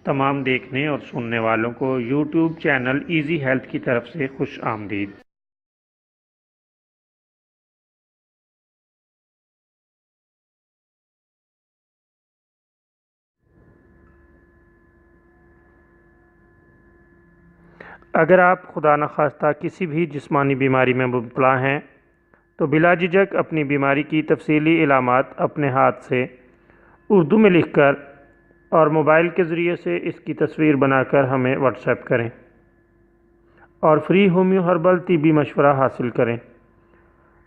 تمام دیکھنے اور سننے والوں کو یوٹیوب چینل ایزی ہیلتھ کی طرف سے خوش آمدید۔ اگر آپ خدا نخواستہ کسی بھی جسمانی بیماری میں مبتلا ہیں تو بلا جھجک اپنی بیماری کی تفصیلی علامات اپنے ہاتھ سے اردو میں لکھ کر اور موبائل کے ذریعے سے اس کی تصویر بنا کر ہمیں واٹس ایپ کریں اور فری ہومیو ہربل طبی مشورہ حاصل کریں۔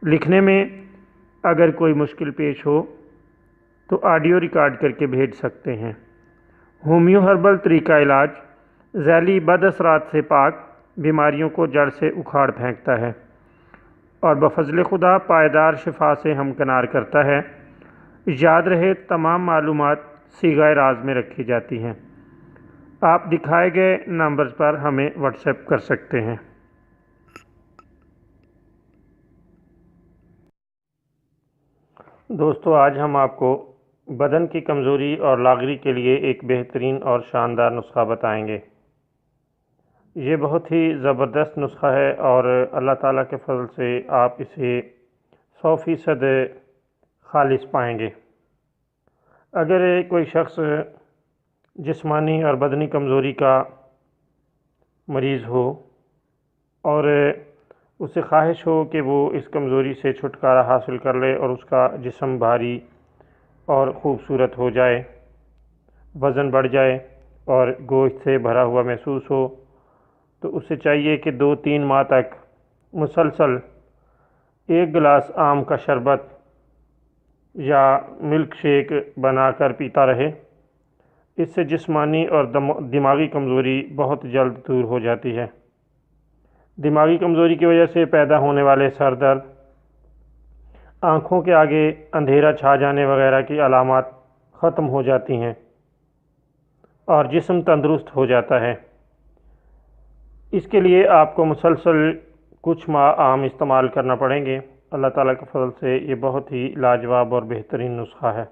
لکھنے میں اگر کوئی مشکل پیش ہو تو آڈیو ریکارڈ کر کے بھیج سکتے ہیں۔ ہومیو ہربل طریقہ علاج ذیلی بد اثرات سے پاک، بیماریوں کو جڑ سے اکھاڑ پھینکتا ہے اور بفضل خدا پائیدار شفا سے ہمکنار کرتا ہے۔ یاد رہے تمام معلومات صیغہ راز میں رکھی جاتی ہیں۔ آپ دکھائے گئے نمبرز پر ہمیں واٹس ایپ کر سکتے ہیں۔ دوستو، آج ہم آپ کو بدن کی کمزوری اور لاغری کے لیے ایک بہترین اور شاندار نسخہ بتائیں گے۔ یہ بہت ہی زبردست نسخہ ہے اور اللہ تعالیٰ کے فضل سے آپ اسے 100% خالص پائیں گے۔ اگر کوئی شخص جسمانی اور بدنی کمزوری کا مریض ہو اور اسے خواہش ہو کہ وہ اس کمزوری سے چھٹکارا حاصل کر لے اور اس کا جسم بھاری اور خوبصورت ہو جائے، وزن بڑھ جائے اور گوشت سے بھرا ہوا محسوس ہو، تو اسے چاہیے کہ 2-3 ماہ تک مسلسل 1 گلاس آم کا شربت یا ملک شیک بنا کر پیتا رہے۔ اس سے جسمانی اور دماغی کمزوری بہت جلد دور ہو جاتی ہے۔ دماغی کمزوری کی وجہ سے پیدا ہونے والے سر درد، آنکھوں کے آگے اندھیرا چھا جانے وغیرہ کی علامات ختم ہو جاتی ہیں اور جسم تندرست ہو جاتا ہے۔ اس کے لیے آپ کو مسلسل کچھ ماہ آم استعمال کرنا پڑیں گے۔ اللہ تعالیٰ کے فضل سے یہ بہت ہی لاجواب اور بہترین نسخہ ہے۔